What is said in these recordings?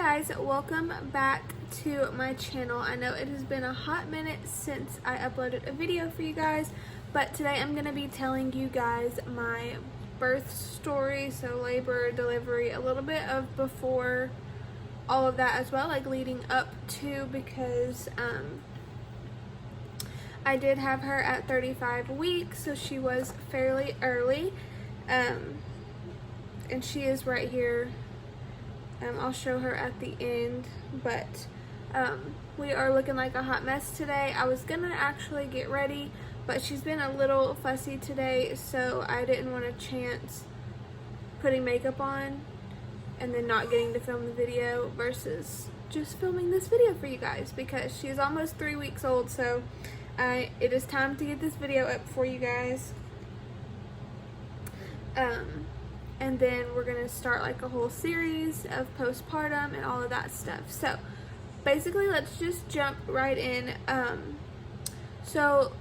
guys, welcome back to my channel. I know it has been a hot minute since I uploaded a video for you guys, but today I'm going to be telling you guys my birth story, so labor, delivery, a little bit of before all of that as well, like leading up to, because I did have her at 35 weeks, so she was fairly early, and she is right here. I'll show her at the end, but we are looking like a hot mess today. I was gonna actually get ready, but she's been a little fussy today, so I didn't want to chance putting makeup on and then not getting to film the video versus just filming this video for you guys, because she's almost 3 weeks old, so it is time to get this video up for you guys. And then we're gonna start like a whole series of postpartum and all of that stuff. So basically, let's just jump right in. So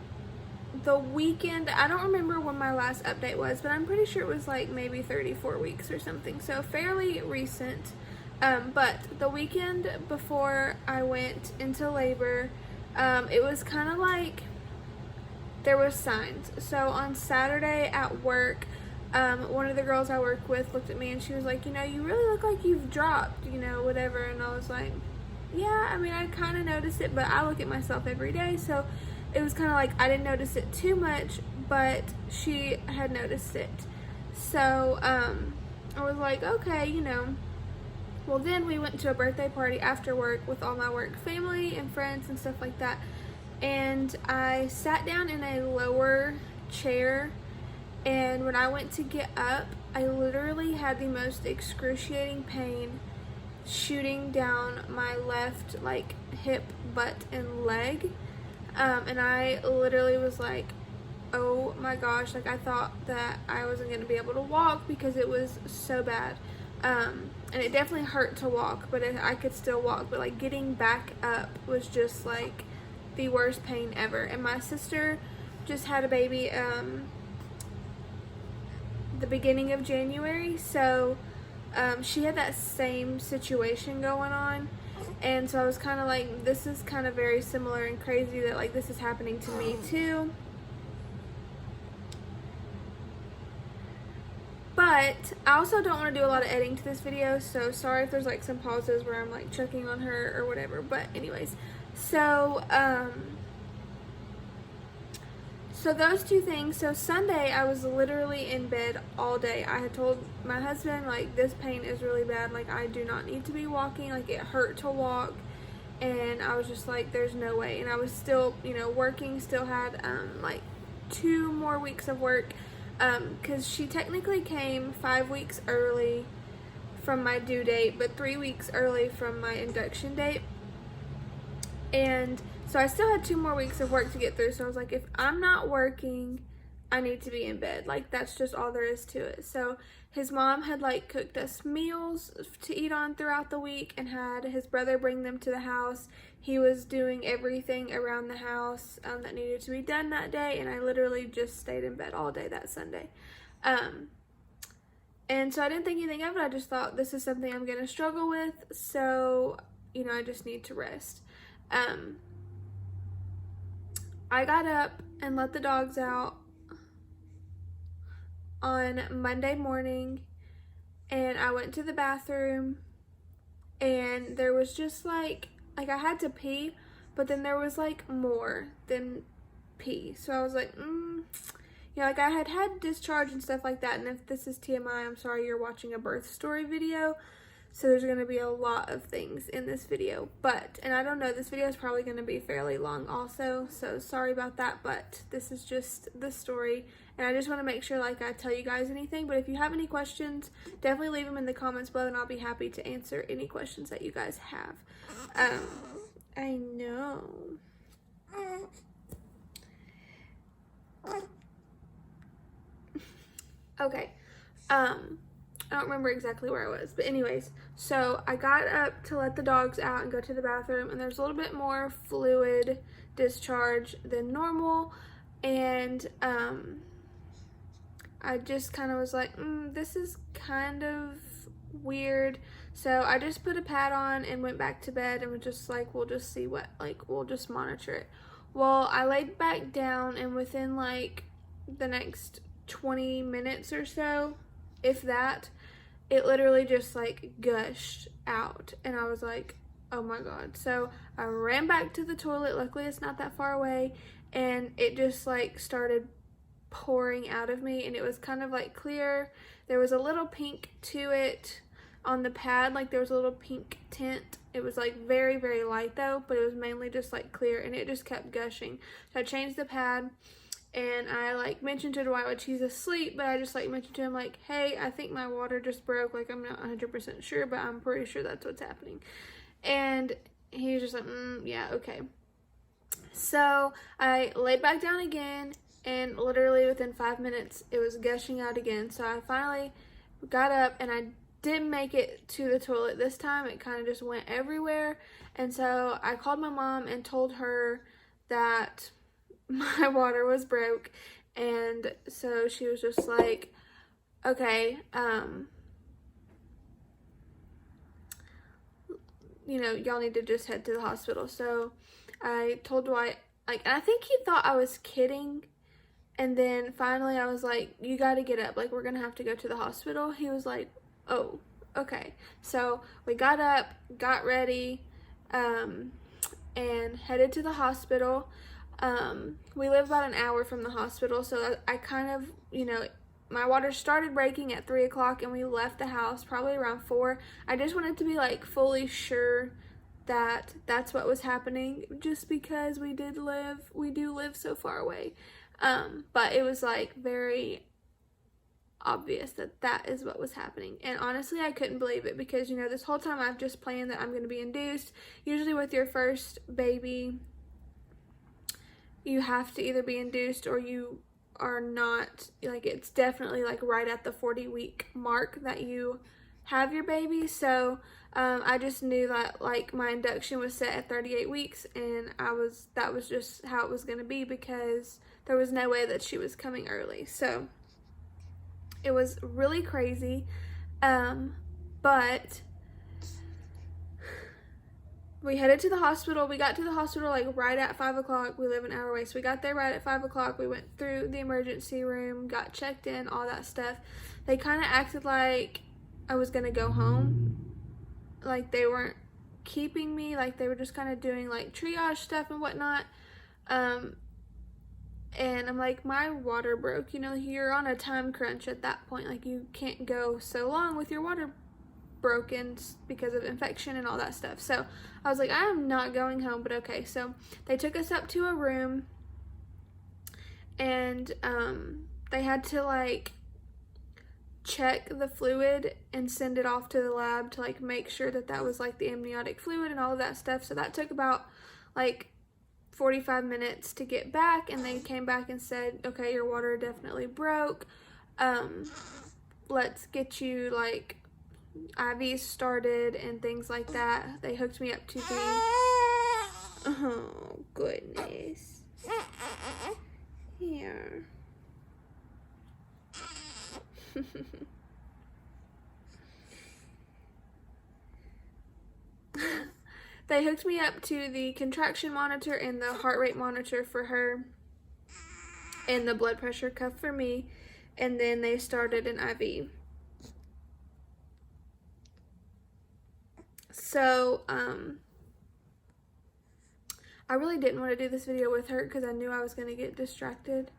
the weekend, I don't remember when my last update was, but I'm pretty sure it was like maybe 34 weeks or something, so fairly recent. But the weekend before I went into labor, it was kind of like there was signs. So on Saturday at work, one of the girls I work with looked at me and she was like, you know, you really look like you've dropped, you know, whatever. And I was like, yeah, I mean, I kind of noticed it, but I look at myself every day, so it was kind of like I didn't notice it too much, but she had noticed it. So I was like, okay, you know. Well, then we went to a birthday party after work with all my work family and friends and stuff like that, and I sat down in a lower chair. And when I went to get up, I literally had the most excruciating pain shooting down my left, like, hip, butt, and leg. And I literally was like, oh my gosh, like, I thought that I wasn't going to be able to walk because it was so bad. And it definitely hurt to walk, but I could still walk. But, like, getting back up was just, like, the worst pain ever. And my sister just had a baby, the beginning of January, so she had that same situation going on, and so I was kind of like, this is kind of very similar and crazy that like this is happening to me too. But I also don't want to do a lot of editing to this video, so sorry if there's like some pauses where I'm like checking on her or whatever. But anyways, so so those two things. So Sunday, I was literally in bed all day. I had told my husband, like, this pain is really bad. Like, I do not need to be walking. Like, it hurt to walk. And I was just like, there's no way. And I was still, you know, working. Still had, like, 2 more weeks of work. Because she technically came 5 weeks early from my due date, but 3 weeks early from my induction date. And so I still had 2 more weeks of work to get through. So I was like, if I'm not working, I need to be in bed. Like, that's just all there is to it. So his mom had like cooked us meals to eat on throughout the week and had his brother bring them to the house. He was doing everything around the house that needed to be done that day. And I literally just stayed in bed all day that Sunday. And so I didn't think anything of it. I just thought, this is something I'm going to struggle with. So, you know, I just need to rest. I got up and let the dogs out on Monday morning, and I went to the bathroom, and there was just like I had to pee, but then there was like more than pee. So I was like, you know, like I had discharge and stuff like that. And if this is TMI, I'm sorry, you're watching a birth story video. So there's going to be a lot of things in this video, but, and I don't know, this video is probably going to be fairly long also, so sorry about that, but this is just the story, and I just want to make sure like I tell you guys anything. But if you have any questions, definitely leave them in the comments below, and I'll be happy to answer any questions that you guys have. I know. Okay, I don't remember exactly where I was, but anyways, so I got up to let the dogs out and go to the bathroom, and there's a little bit more fluid discharge than normal, and I just kind of was like, this is kind of weird. So I just put a pad on and went back to bed and was just like, we'll just see what, like, we'll just monitor it. Well, I laid back down, and within like the next 20 minutes or so, if that, it literally just like gushed out, and I was like, oh my god. So I ran back to the toilet. Luckily it's not that far away, and it just like started pouring out of me, and it was kind of like clear. There was a little pink to it on the pad, like there was a little pink tint. It was like very, very light though, but it was mainly just like clear, and it just kept gushing. So I changed the pad, and I like mentioned to Dwight, which he's asleep, but I just like mentioned to him like, hey, I think my water just broke. Like, I'm not 100% sure, but I'm pretty sure that's what's happening. And he was just like, yeah, okay. So I laid back down again, and literally within 5 minutes it was gushing out again. So I finally got up, and I did make it to the toilet this time. It kind of just went everywhere, and so I called my mom and told her that my water was broke. And so she was just like, okay, you know, y'all need to just head to the hospital. So I told Dwight, like, and I think he thought I was kidding. And then finally I was like, you got to get up. Like, we're going to have to go to the hospital. He was like, oh, okay. So we got up, got ready, and headed to the hospital. We live about an hour from the hospital, so I kind of, you know, my water started breaking at 3 o'clock, and we left the house probably around 4. I just wanted to be like fully sure that that's what was happening, just because we do live so far away. But it was like very obvious that that is what was happening. And honestly, I couldn't believe it, because, you know, this whole time I've just planned that I'm going to be induced. Usually with your first baby, you have to either be induced or you are not. Like, it's definitely like right at the 40-week mark that you have your baby. So I just knew that like my induction was set at 38 weeks, and that was just how it was going to be, because there was no way that she was coming early. So it was really crazy. But we headed to the hospital. We got to the hospital like right at 5 o'clock. We live an hour away, so we got there right at 5 o'clock. We went through the emergency room, got checked in, all that stuff. They kind of acted like I was gonna go home. Like, they weren't keeping me. Like, they were just kind of doing like triage stuff and whatnot. And I'm like, my water broke. You know, you're on a time crunch at that point. Like, you can't go so long with your water broken because of infection and all that stuff. So I was like, I am not going home, but okay. So they took us up to a room, and they had to like check the fluid and send it off to the lab to like make sure that that was like the amniotic fluid and all of that stuff. So that took about like 45 minutes to get back, and they came back and said, okay, your water definitely broke. Let's get you like IVs started and things like that. They hooked me up to the, oh goodness, here. They hooked me up to the contraction monitor and the heart rate monitor for her, and the blood pressure cuff for me, and then they started an IV. So, I really didn't want to do this video with her because I knew I was going to get distracted.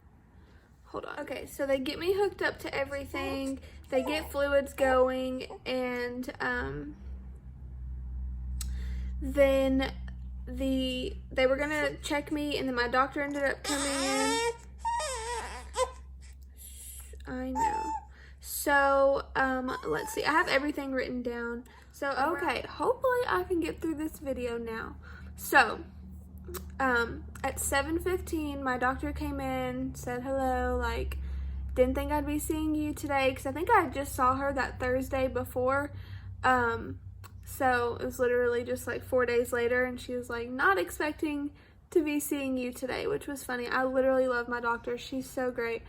Hold on. Okay, so they get me hooked up to everything. They get fluids going, and then they were going to check me, and then my doctor ended up coming in. I know. So, let's see. I have everything written down. So, okay, hopefully I can get through this video now. So, at 7:15, my doctor came in, said hello, like, didn't think I'd be seeing you today, because I think I just saw her that Thursday before. So, it was literally just like 4 days later, and she was like, not expecting to be seeing you today, which was funny. I literally love my doctor. She's so great.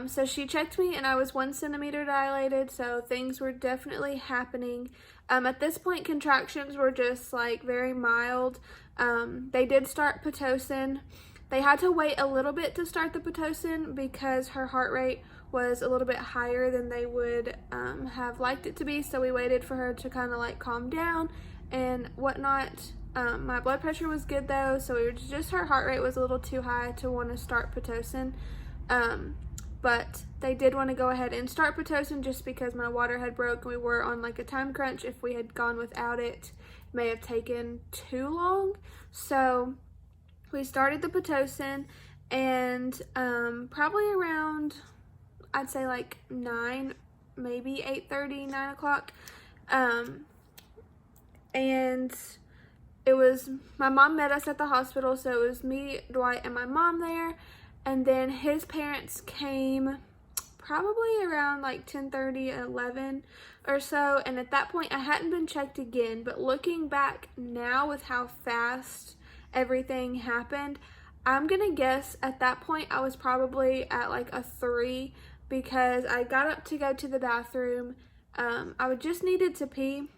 So she checked me and I was 1 centimeter dilated, so things were definitely happening. At this point, contractions were just like very mild. They did start Pitocin. They had to wait a little bit to start the Pitocin because her heart rate was a little bit higher than they would have liked it to be, so we waited for her to kind of like calm down and whatnot. My blood pressure was good though, so it was just her heart rate was a little too high to want to start Pitocin. But they did want to go ahead and start Pitocin just because my water had broke and we were on like a time crunch. If we had gone without it, it may have taken too long. So we started the Pitocin, and probably around, I'd say like 9, maybe 8:30, 9 o'clock. And it was, my mom met us at the hospital, so it was me, Dwight, and my mom there. And then his parents came probably around like 10:30, 11 or so. And at that point, I hadn't been checked again. But looking back now with how fast everything happened, I'm going to guess at that point I was probably at like a 3 because I got up to go to the bathroom. I just needed to pee,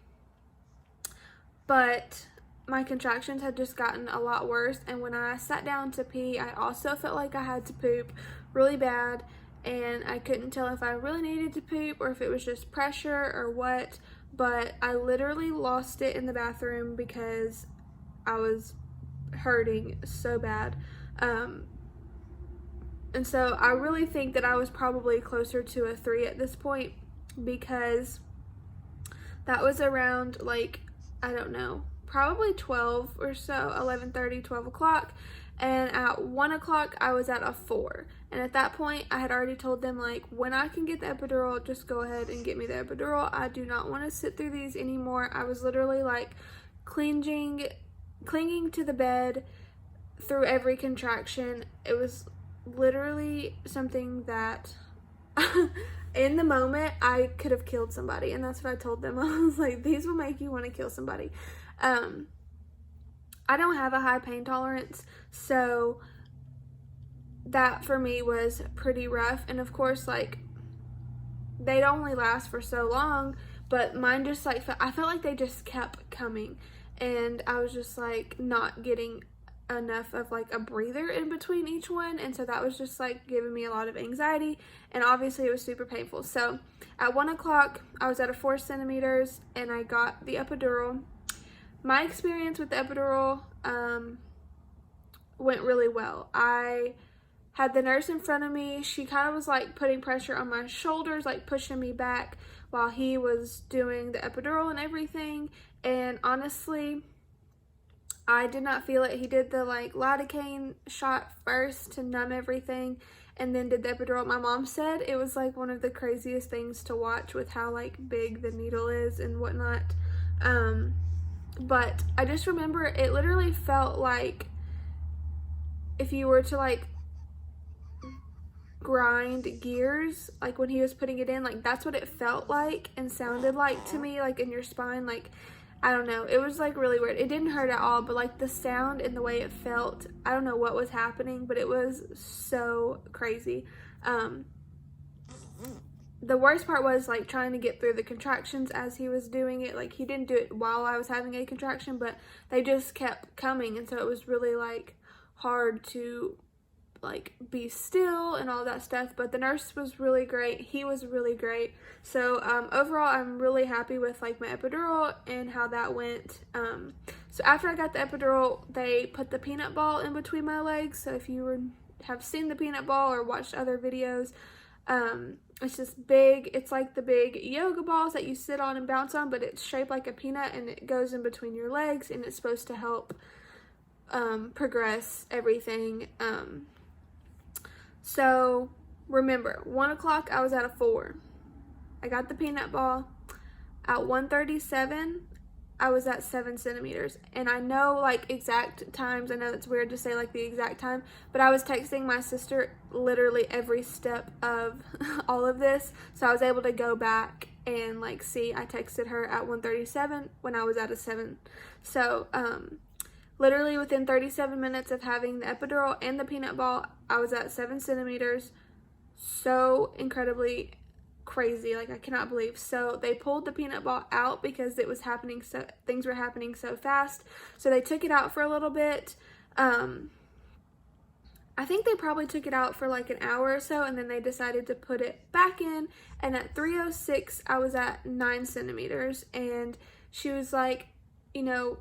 but my contractions had just gotten a lot worse, and when I sat down to pee, I also felt like I had to poop really bad, and I couldn't tell if I really needed to poop or if it was just pressure or what, but I literally lost it in the bathroom because I was hurting so bad. And so I really think that I was probably closer to a 3 at this point, because that was around like, I don't know, probably 12 or so, 11:30, 12 o'clock. And at 1 o'clock, I was at a 4. And at that point, I had already told them, like, when I can get the epidural, just go ahead and get me the epidural. I do not want to sit through these anymore. I was literally, like, clinging to the bed through every contraction. It was literally something that, in the moment, I could have killed somebody. And that's what I told them. I was like, these will make you want to kill somebody. I don't have a high pain tolerance, so that for me was pretty rough. And of course, like, they'd only last for so long, but mine just like, I felt like they just kept coming, and I was just like not getting enough of like a breather in between each one, and so that was just like giving me a lot of anxiety, and obviously it was super painful. So at 1 o'clock, I was at a 4 centimeters, and I got the epidural. My experience with the epidural went really well. I had the nurse in front of me. She kind of was like putting pressure on my shoulders, like pushing me back while he was doing the epidural and everything. And honestly, I did not feel it. He did the like lidocaine shot first to numb everything, and then did the epidural. My mom said it was like one of the craziest things to watch with how like big the needle is and whatnot. But I just remember it literally felt like if you were to like grind gears, like when he was putting it in, like that's what it felt like and sounded like to me, like in your spine. Like, I don't know, it was like really weird. It didn't hurt at all, but like the sound and the way it felt, I don't know what was happening, but it was so crazy. The worst part was like trying to get through the contractions as he was doing it. Like, he didn't do it while I was having a contraction, but they just kept coming, and so it was really like hard to like be still and all that stuff. But the nurse was really great. He was really great. So overall, I'm really happy with like my epidural and how that went. So after I got the epidural, they put the peanut ball in between my legs. So if you have seen the peanut ball or watched other videos, it's just big. It's like the big yoga balls that you sit on and bounce on, but it's shaped like a peanut, and it goes in between your legs, and it's supposed to help progress everything. So remember, 1 o'clock, I was at a 4. I got the peanut ball. At 1:37, I was at 7 centimeters. And I know like exact times. I know it's weird to say like the exact time, but I was texting my sister literally every step of all of this. So I was able to go back and like see, I texted her at 1:37 when I was at a 7. So Literally within 37 minutes of having the epidural and the peanut ball, I was at 7 centimeters. So incredibly crazy, like I cannot believe. So they pulled the peanut ball out because it was happening, so things were happening so fast. So they took it out for a little bit. I think they probably took it out for like an hour or so, and then they decided to put it back in. And at 3:06, I was at 9 centimeters, and she was like, you know,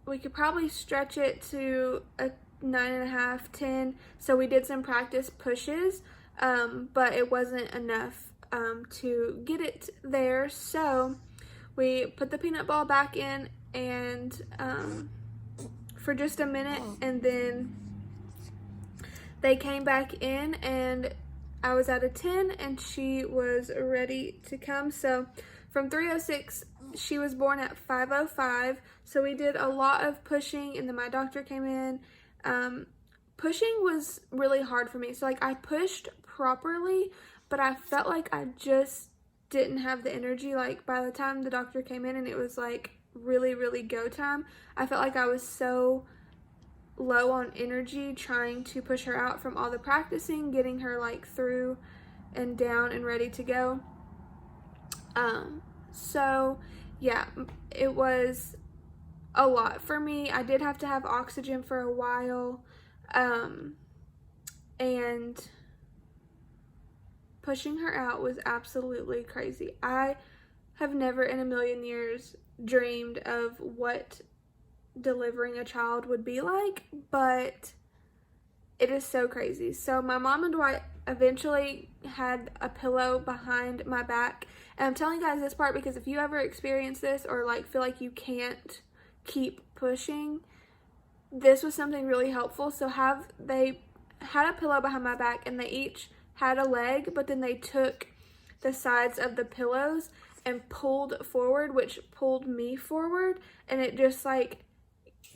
we could probably stretch it to a 9.5, 10. So we did some practice pushes, but it wasn't enough to get it there. So we put the peanut ball back in, and for just a minute, and then they came back in, and I was at a 10, and she was ready to come. So from 3:06, she was born at 5:05. So we did a lot of pushing, and then my doctor came in. Pushing was really hard for me. So like I pushed properly, but I felt like I just didn't have the energy. Like by the time the doctor came in and it was like really, really go time, I felt like I was so low on energy trying to push her out from all the practicing, getting her like through and down and ready to go. So yeah, it was a lot for me. I did have to have oxygen for a while, and pushing her out was absolutely crazy. I have never in a million years dreamed of what delivering a child would be like, but it is so crazy. So my mom and Dwight eventually had a pillow behind my back, and I'm telling you guys this part because if you ever experience this or like feel like you can't keep pushing, this was something really helpful. So they had a pillow behind my back, and they each had a leg, but then they took the sides of the pillows and pulled forward, which pulled me forward, and it just like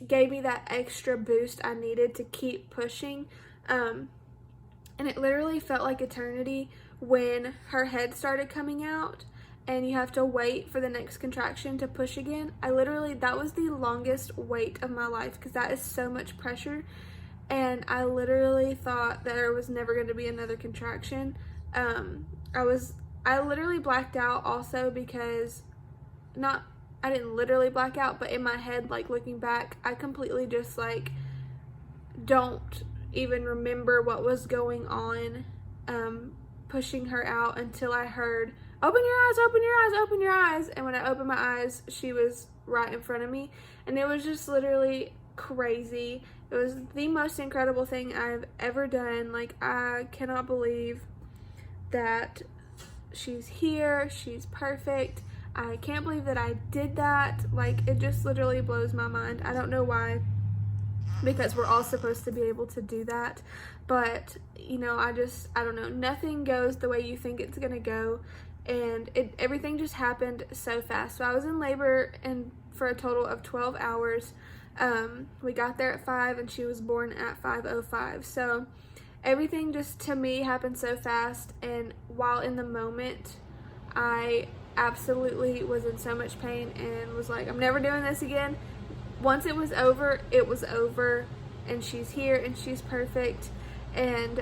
gave me that extra boost I needed to keep pushing. And it literally felt like eternity when her head started coming out and you have to wait for the next contraction to push again. That was the longest wait of my life because that is so much pressure, and I literally thought that there was never going to be another contraction. I literally blacked out also because I didn't literally black out, but in my head, like looking back, I completely just like don't even remember what was going on pushing her out until I heard, open your eyes, open your eyes, open your eyes. And when I opened my eyes, she was right in front of me, and it was just literally crazy. It was the most incredible thing I've ever done. Like, I cannot believe that she's here. She's perfect. I can't believe that I did that. Like, it just literally blows my mind. I don't know why, because we're all supposed to be able to do that, but you know, I don't know, nothing goes the way you think it's gonna go, and everything just happened so fast. So I was in labor and for a total of 12 hours. We got there at 5 and she was born at 5:05. So everything just to me happened so fast, and while in the moment I absolutely was in so much pain and was like, I'm never doing this again. Once it was over, and she's here and she's perfect, and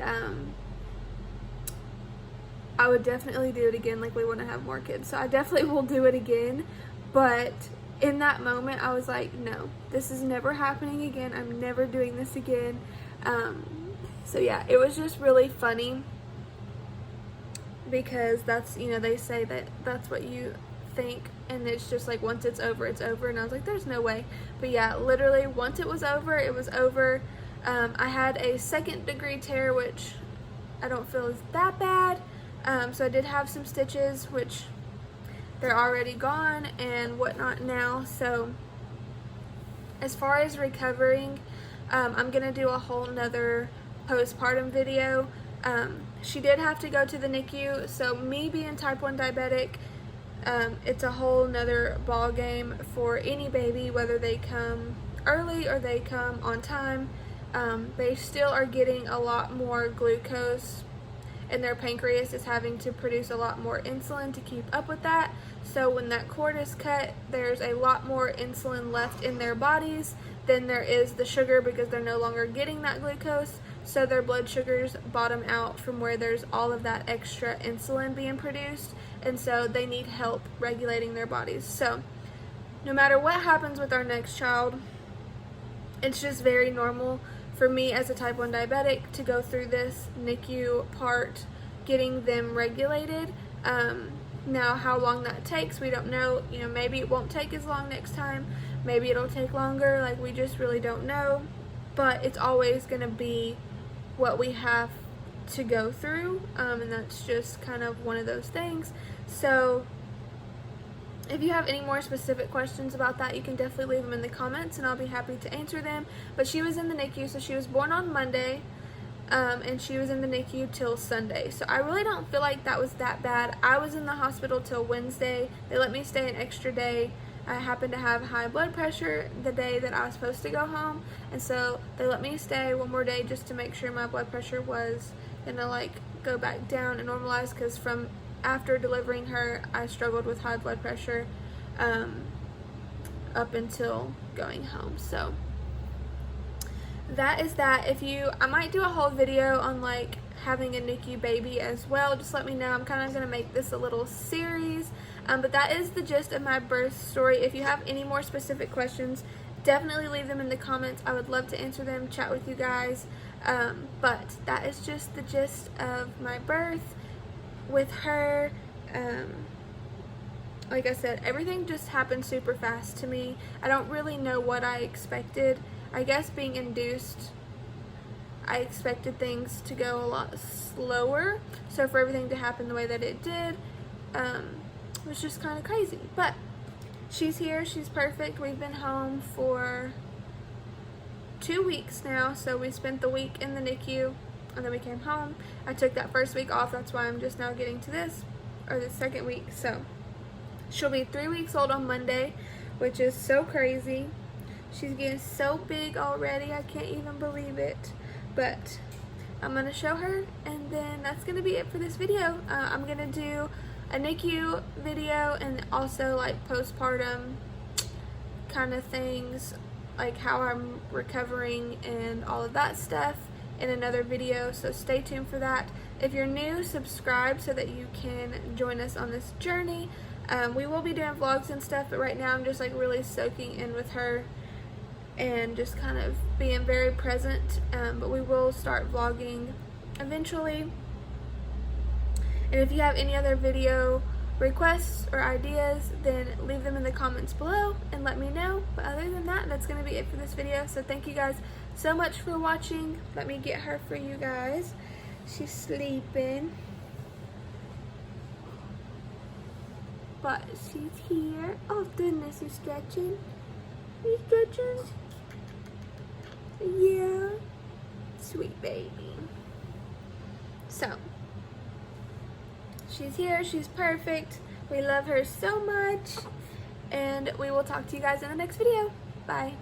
I would definitely do it again. Like, we want to have more kids, so I definitely will do it again. But in that moment I was like, no, this is never happening again. I'm never doing this again. So yeah, it was just really funny because that's, you know, they say that that's what you think, and it's just like once it's over, it's over. And I was like, there's no way. But yeah, literally once it was over, it was over. I had a 2nd-degree tear, which I don't feel is that bad. So I did have some stitches, which they're already gone and whatnot now. So as far as recovering, I'm gonna do a whole nother postpartum video. She did have to go to the NICU, so me being type 1 diabetic, it's a whole nother ball game for any baby, whether they come early or they come on time. They still are getting a lot more glucose, and their pancreas is having to produce a lot more insulin to keep up with that. So when that cord is cut, there's a lot more insulin left in their bodies than there is the sugar, because they're no longer getting that glucose. So their blood sugars bottom out from where there's all of that extra insulin being produced, and so they need help regulating their bodies. So no matter what happens with our next child, it's just very normal for me as a type 1 diabetic to go through this NICU part, getting them regulated. Now how long that takes, we don't know. You know, maybe it won't take as long next time, maybe it'll take longer, like we just really don't know. But it's always going to be what we have to go through, and that's just kind of one of those things. So if you have any more specific questions about that, you can definitely leave them in the comments and I'll be happy to answer them. But she was in the NICU, so she was born on Monday, and she was in the NICU till Sunday. So I really don't feel like that was that bad. I was in the hospital till Wednesday. They let me stay an extra day. I happened to have high blood pressure the day that I was supposed to go home, and so they let me stay one more day just to make sure my blood pressure was gonna like go back down and normalize, because from after delivering her I struggled with high blood pressure up until going home. So that is that. I might do a whole video on like having a NICU baby as well. Just let me know. I'm kind of going to make this a little series. But that is the gist of my birth story. If you have any more specific questions, definitely leave them in the comments. I would love to answer them, chat with you guys. But that is just the gist of my birth with her. Like I said, everything just happened super fast to me. I don't really know what I expected. I guess being induced, I expected things to go a lot slower. So for everything to happen the way that it did, it was just kind of crazy. But she's here, she's perfect. We've been home for 2 weeks now. So we spent the week in the NICU and then we came home. I took that first week off. That's why I'm just now getting to this, or the second week. So she'll be 3 weeks old on Monday, which is so crazy. She's getting so big already. I can't even believe it. But I'm going to show her, and then that's going to be it for this video. I'm going to do a NICU video and also like postpartum kind of things, like how I'm recovering and all of that stuff in another video. So stay tuned for that. If you're new, subscribe so that you can join us on this journey. We will be doing vlogs and stuff, but right now I'm just like really soaking in with her and just kind of being very present, but we will start vlogging eventually. And if you have any other video requests or ideas, then leave them in the comments below and let me know. But other than that, that's going to be it for this video. So thank you guys so much for watching. Let me get her for you guys. She's sleeping, but she's here. Oh goodness, you're stretching. You stretching? Yeah. Sweet baby. So she's here, she's perfect. We love her so much, and we will talk to you guys in the next video. Bye.